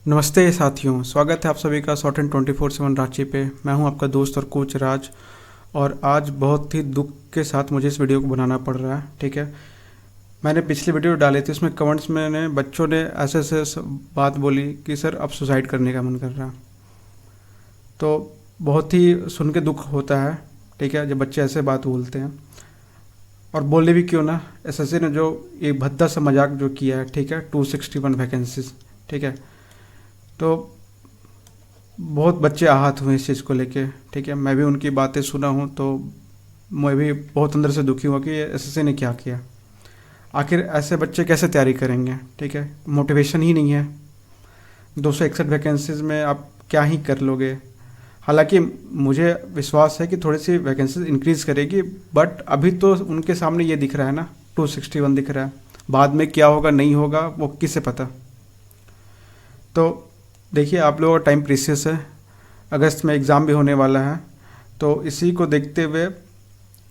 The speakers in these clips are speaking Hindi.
नमस्ते साथियों, स्वागत है आप सभी का शॉर्ट एंड 24/7 रांची पे। मैं हूं आपका दोस्त और कोच राज। और आज बहुत ही दुख के साथ मुझे इस वीडियो को बनाना पड़ रहा है। ठीक है, मैंने पिछली वीडियो डाली थी, उसमें कमेंट्स में बच्चों ने ऐसे ऐसे बात बोली कि सर अब सुसाइड करने का मन कर रहा है। तो बहुत ही सुन के दुख होता है। ठीक है, जब बच्चे ऐसे बात बोलते हैं, और बोले भी क्यों ना। एसएससी ने जो ये भद्दा सा मजाक जो किया है, ठीक है, 261 वैकेंसीज, ठीक है, तो बहुत बच्चे आहत हुए इस चीज़ को लेके। ठीक है, मैं भी उनकी बातें सुना हूँ, तो मैं भी बहुत अंदर से दुखी हुआ कि एसएससी ने क्या किया। आखिर ऐसे बच्चे कैसे तैयारी करेंगे। ठीक है, मोटिवेशन ही नहीं है। 261 वैकेंसीज में आप क्या ही कर लोगे। हालांकि मुझे विश्वास है कि थोड़ी सी वैकेंसीज इंक्रीज़ करेगी, बट अभी तो उनके सामने ये दिख रहा है ना, 261 दिख रहा है। बाद में क्या होगा नहीं होगा वो किसे पता। तो देखिए, आप लोगों का टाइम प्रीशियस है, अगस्त में एग्ज़ाम भी होने वाला है। तो इसी को देखते हुए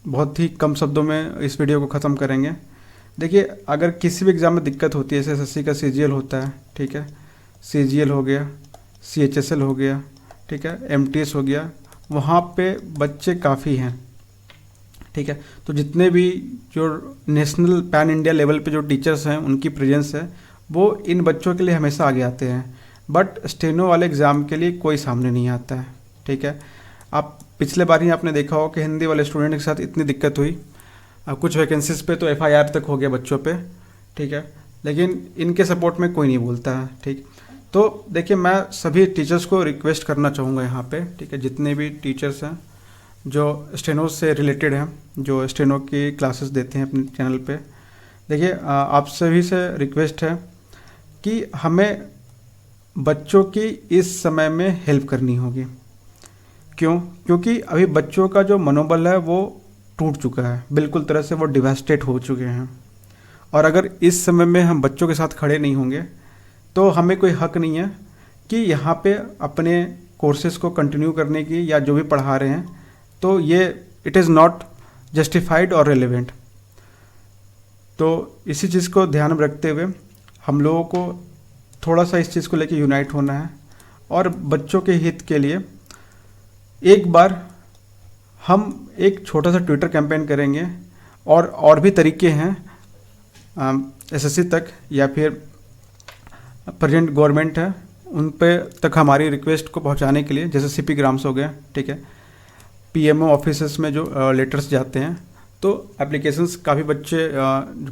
बहुत ही कम शब्दों में इस वीडियो को ख़त्म करेंगे। देखिए, अगर किसी भी एग्ज़ाम में दिक्कत होती है, जैसे एसएससी का सीजीएल होता है, ठीक है, सीजीएल हो गया, सीएचएसएल हो गया, ठीक है, एमटीएस हो गया, वहाँ पे बच्चे काफ़ी हैं। ठीक है, तो जितने भी जो नेशनल पैन इंडिया लेवल पे जो टीचर्स हैं, उनकी प्रेजेंस है, वो इन बच्चों के लिए हमेशा आगे आते हैं। बट स्टेनो वाले एग्ज़ाम के लिए कोई सामने नहीं आता है। ठीक है, आप पिछले बार ही आपने देखा हो कि हिंदी वाले स्टूडेंट के साथ इतनी दिक्कत हुई। कुछ वैकेंसीज पे तो एफआईआर तक हो गया बच्चों पे। ठीक है, लेकिन इनके सपोर्ट में कोई नहीं बोलता है। ठीक, तो देखिए, मैं सभी टीचर्स को रिक्वेस्ट करना चाहूँगा यहाँ पे, ठीक है, जितने भी टीचर्स हैं जो स्टेनो से रिलेटेड हैं, जो स्टेनो की क्लासेस देते हैं अपने चैनल पे, देखिए, आप सभी से रिक्वेस्ट है कि हमें बच्चों की इस समय में हेल्प करनी होगी। क्यों? क्योंकि अभी बच्चों का जो मनोबल है वो टूट चुका है, बिल्कुल तरह से वो डिवास्टेट हो चुके हैं। और अगर इस समय में हम बच्चों के साथ खड़े नहीं होंगे तो हमें कोई हक नहीं है कि यहाँ पे अपने कोर्सेज को कंटिन्यू करने की, या जो भी पढ़ा रहे हैं, तो ये इट इज़ नॉट जस्टिफाइड और रेलिवेंट। तो इसी चीज़ को ध्यान में रखते हुए हम लोगों को थोड़ा सा इस चीज़ को लेके यूनाइट होना है, और बच्चों के हित के लिए एक बार हम एक छोटा सा ट्विटर कैंपेन करेंगे। और भी तरीके हैं एसएससी तक, या फिर प्रेजेंट गवर्नमेंट है उन पे तक हमारी रिक्वेस्ट को पहुंचाने के लिए, जैसे सीपी ग्राम्स हो गया, ठीक है, पीएमओ ऑफिसेस में जो लेटर्स जाते हैं, तो एप्लीकेशंस काफ़ी बच्चे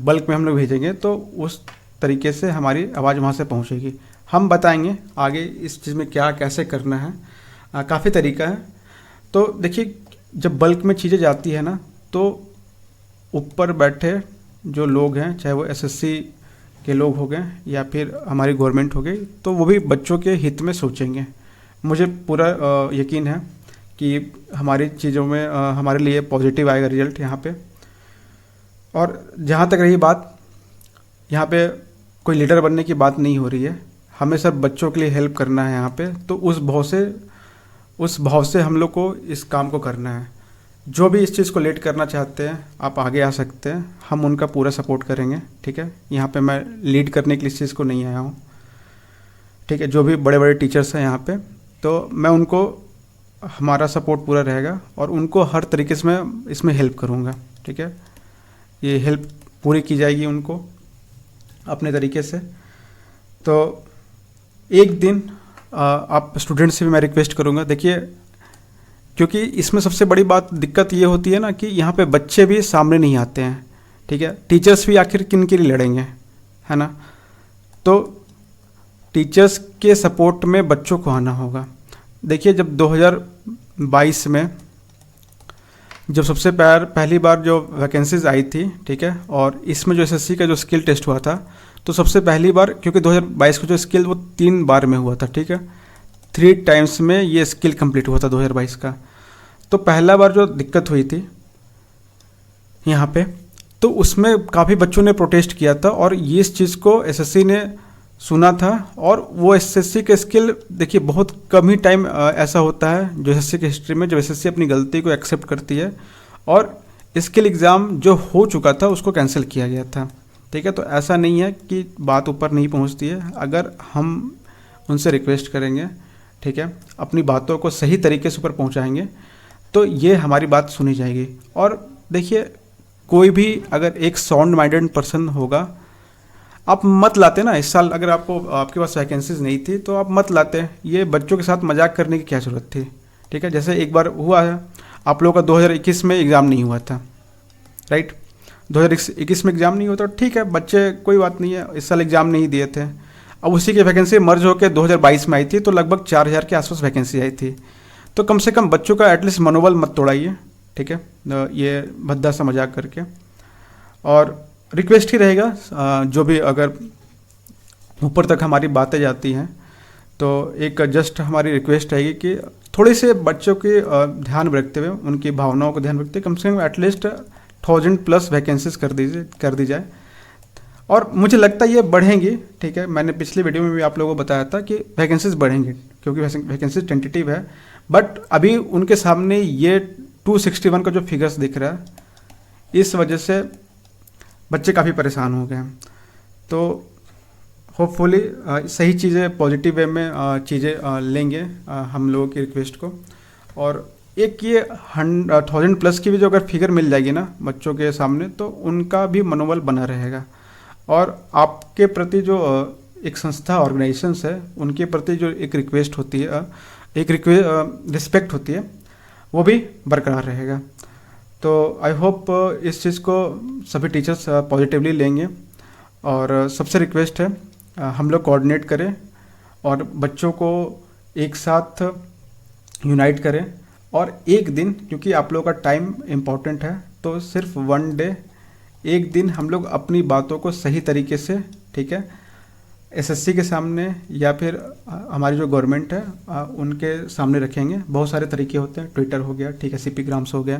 बल्क में हम लोग भेजेंगे, तो उस तरीके से हमारी आवाज़ वहाँ से पहुँचेगी। हम बताएंगे आगे इस चीज़ में क्या कैसे करना है। काफ़ी तरीका है। तो देखिए, जब बल्क में चीज़ें जाती है ना, तो ऊपर बैठे जो लोग हैं, चाहे वो एसएससी के लोग हो गए या फिर हमारी गवर्नमेंट हो गई, तो वो भी बच्चों के हित में सोचेंगे। मुझे पूरा यकीन है कि हमारी चीज़ों में हमारे लिए पॉजिटिव आएगा रिजल्ट यहाँ पे। और जहाँ तक रही बात, यहाँ पे कोई लीडर बनने की बात नहीं हो रही है, हमें सब बच्चों के लिए हेल्प करना है यहाँ पे। तो उस भाव से हम लोग को इस काम को करना है। जो भी इस चीज़ को लेट करना चाहते हैं, आप आगे आ सकते हैं, हम उनका पूरा सपोर्ट करेंगे। ठीक है, यहाँ पे मैं लीड करने के लिए इस चीज़ को नहीं आया हूँ। ठीक है, जो भी बड़े बड़े टीचर्स हैं यहाँ पे, तो मैं उनको, हमारा सपोर्ट पूरा रहेगा और उनको हर तरीके से मैं इसमें हेल्प करूँगा। ठीक है, ये हेल्प पूरी की जाएगी उनको अपने तरीके से। तो एक दिन आप स्टूडेंट से भी मैं रिक्वेस्ट करूँगा। देखिए, क्योंकि इसमें सबसे बड़ी बात दिक्कत ये होती है ना कि यहाँ पे बच्चे भी सामने नहीं आते हैं। ठीक है, टीचर्स भी आखिर किन के लिए लड़ेंगे, है ना। तो टीचर्स के सपोर्ट में बच्चों को आना होगा। देखिए, जब 2022 में जब सबसे पहली बार जो वैकेंसीज आई थी, ठीक है, और इसमें जो एसएससी का जो स्किल टेस्ट हुआ था, तो सबसे पहली बार, क्योंकि 2022 का जो स्किल वो 3 बार में हुआ था, ठीक है, 3 टाइम्स में ये स्किल कंप्लीट हुआ था 2022 का। तो पहला बार जो दिक्कत हुई थी यहाँ पे, तो उसमें काफ़ी बच्चों ने प्रोटेस्ट किया था, और ये इस चीज़ को एसएससी ने सुना था। और वो एसएससी के स्किल, देखिए, बहुत कम ही टाइम ऐसा होता है जो एसएससी की हिस्ट्री में, जब एसएससी अपनी गलती को एक्सेप्ट करती है, और स्किल एग्ज़ाम जो हो चुका था उसको कैंसिल किया गया था। ठीक है, तो ऐसा नहीं है कि बात ऊपर नहीं पहुंचती है। अगर हम उनसे रिक्वेस्ट करेंगे, ठीक है, अपनी बातों को सही तरीके से ऊपर पहुंचाएंगे, तो ये हमारी बात सुनी जाएगी। और देखिए, कोई भी अगर एक साउंड माइंडेड पर्सन होगा, आप मत लाते ना इस साल, अगर आपके पास वैकेंसीज नहीं थी तो आप मत लाते, ये बच्चों के साथ मजाक करने की क्या ज़रूरत थी, ठीक है। जैसे एक बार हुआ है, आप लोगों का 2021 में एग्ज़ाम नहीं हुआ था, राइट, 2021 में एग्ज़ाम नहीं हुआ था, ठीक है, बच्चे कोई बात नहीं है, इस साल एग्ज़ाम नहीं दिए थे, अब उसी की वैकेंसी मर्ज होकर 2022 में आई थी, तो लगभग 4000 के आसपास वैकेंसी आई थी। तो कम से कम बच्चों का एटलीस्ट मनोबल मत तोड़ाइए, ठीक है, ये भद्दा सा मजाक करके। और रिक्वेस्ट ही रहेगा, जो भी अगर ऊपर तक हमारी बातें जाती हैं तो एक जस्ट हमारी रिक्वेस्ट रहेगी कि थोड़े से बच्चों के ध्यान में रखते हुए, उनकी भावनाओं को ध्यान में रखते हुए कम से कम एटलीस्ट 1000+ वैकेंसीज कर दी जाए। और मुझे लगता है ये बढ़ेंगी, ठीक है, मैंने पिछली वीडियो में भी आप लोगों को बताया था कि वैकेंसीज बढ़ेंगी, क्योंकि वैकेंसीज टेंटेटिव है, बट अभी उनके सामने ये 261 का जो फिगर्स दिख रहा है, इस वजह से बच्चे काफ़ी परेशान हो गए हैं। तो होपफुली सही चीज़ें पॉजिटिव वे में चीज़ें लेंगे हम लोगों की रिक्वेस्ट को। और एक ये 1000+ की भी जो अगर फिगर मिल जाएगी ना बच्चों के सामने, तो उनका भी मनोबल बना रहेगा। और आपके प्रति जो एक संस्था ऑर्गेनाइजेशंस है, उनके प्रति जो एक रिक्वेस्ट होती है, एक रिस्पेक्ट होती है, वो भी बरकरार रहेगा। तो आई होप इस चीज़ को सभी टीचर्स पॉजिटिवली लेंगे। और सबसे रिक्वेस्ट है, हम लोग कोऑर्डिनेट करें और बच्चों को एक साथ यूनाइट करें। और एक दिन, क्योंकि आप लोगों का टाइम इम्पॉर्टेंट है, तो सिर्फ 1 डे, एक दिन हम लोग अपनी बातों को सही तरीके से, ठीक है, एसएससी के सामने या फिर हमारी जो गवर्नमेंट है उनके सामने रखेंगे। बहुत सारे तरीके होते हैं, ट्विटर हो गया, ठीक है, सीपी ग्राम्स हो गया,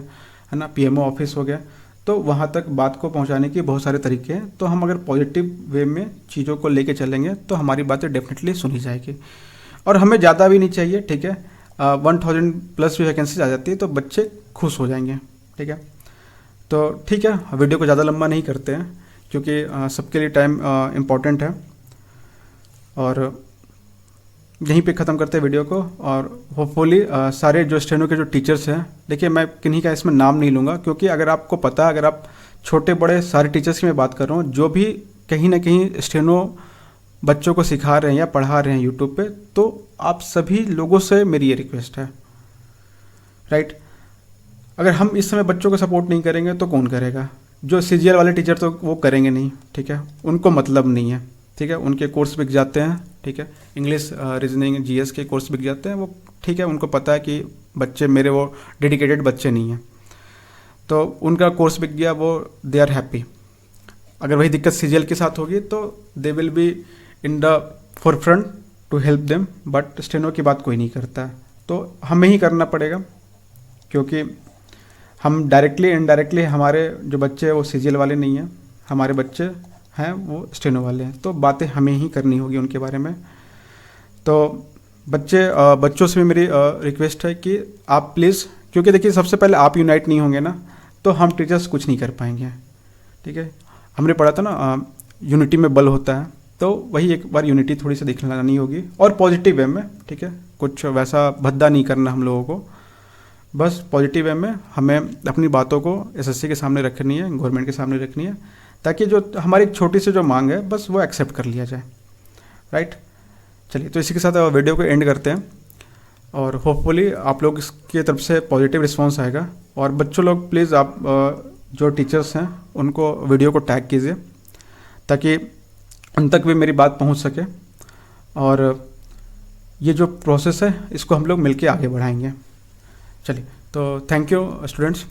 है ना, पीएमओ ऑफिस हो गया, तो वहाँ तक बात को पहुँचाने के बहुत सारे तरीके हैं। तो हम अगर पॉजिटिव वे में चीज़ों को लेके चलेंगे तो हमारी बातें डेफिनेटली सुनी जाएगी। और हमें ज़्यादा भी नहीं चाहिए, ठीक है, 1000+ भी वैकेंसी आ जाती है तो बच्चे खुश हो जाएंगे, ठीक है। तो ठीक है, वीडियो को ज़्यादा लंबा नहीं करते हैं, क्योंकि सबके लिए टाइम इम्पॉर्टेंट है। और यहीं पे ख़त्म करते हैं वीडियो को। और होपफुली सारे जो स्टेनो के जो टीचर्स हैं, देखिए मैं किन्हीं का इसमें नाम नहीं लूँगा, क्योंकि अगर आपको पता है, अगर आप छोटे बड़े सारे टीचर्स की मैं बात कर रहा हूँ, जो भी कहीं ना कहीं स्टेनो बच्चों को सिखा रहे हैं या पढ़ा रहे हैं यूट्यूब पे, तो आप सभी लोगों से मेरी ये रिक्वेस्ट है, राइट। अगर हम इस समय बच्चों को सपोर्ट नहीं करेंगे तो कौन करेगा? जो सीजीएल वाले टीचर तो वो करेंगे नहीं, ठीक है, उनको मतलब नहीं है, ठीक है, उनके कोर्स बिक जाते हैं, ठीक है, इंग्लिश, रीजनिंग, जीएस के कोर्स बिक जाते हैं, वो ठीक है, उनको पता है कि बच्चे मेरे वो डेडिकेटेड बच्चे नहीं हैं, तो उनका कोर्स बिक गया, वो दे आर हैप्पी। अगर वही दिक्कत सीजीएल के साथ होगी तो they will be in the forefront to help them, but steno की बात कोई नहीं करता है, तो हमें ही करना पड़ेगा, क्योंकि हम डायरेक्टली इनडायरेक्टली, हमारे जो बच्चे हैं वो सीजीएल वाले नहीं हैं, हमारे बच्चे हैं वो स्टेनो वाले हैं, तो बातें हमें ही करनी होगी उनके बारे में। तो बच्चों से भी मेरी रिक्वेस्ट है कि आप प्लीज़, क्योंकि देखिए सबसे पहले आप यूनाइट नहीं होंगे ना तो हम टीचर्स कुछ नहीं कर पाएंगे, ठीक है। हमने पढ़ा था ना यूनिटी में बल होता है, तो वही एक बार यूनिटी थोड़ी सी दिखलानी होगी और पॉजिटिव वे में, ठीक है, कुछ वैसा भद्दा नहीं करना हम लोगों को, बस पॉजिटिव वे में हमें अपनी बातों को एसएससी के सामने रखनी है, गवर्नमेंट के सामने रखनी है, ताकि जो हमारी छोटी सी जो मांग है बस वो एक्सेप्ट कर लिया जाए, राइट। चलिए, तो इसी के साथ वीडियो को एंड करते हैं और होपफुली आप लोग इसकी तरफ से पॉजिटिव रिस्पांस आएगा। और बच्चों लोग प्लीज़ आप जो टीचर्स हैं उनको वीडियो को टैग कीजिए, ताकि उन तक भी मेरी बात पहुंच सके, और ये जो प्रोसेस है इसको हम लोग मिलके आगे बढ़ाएंगे। चलिए, तो थैंक यू स्टूडेंट्स।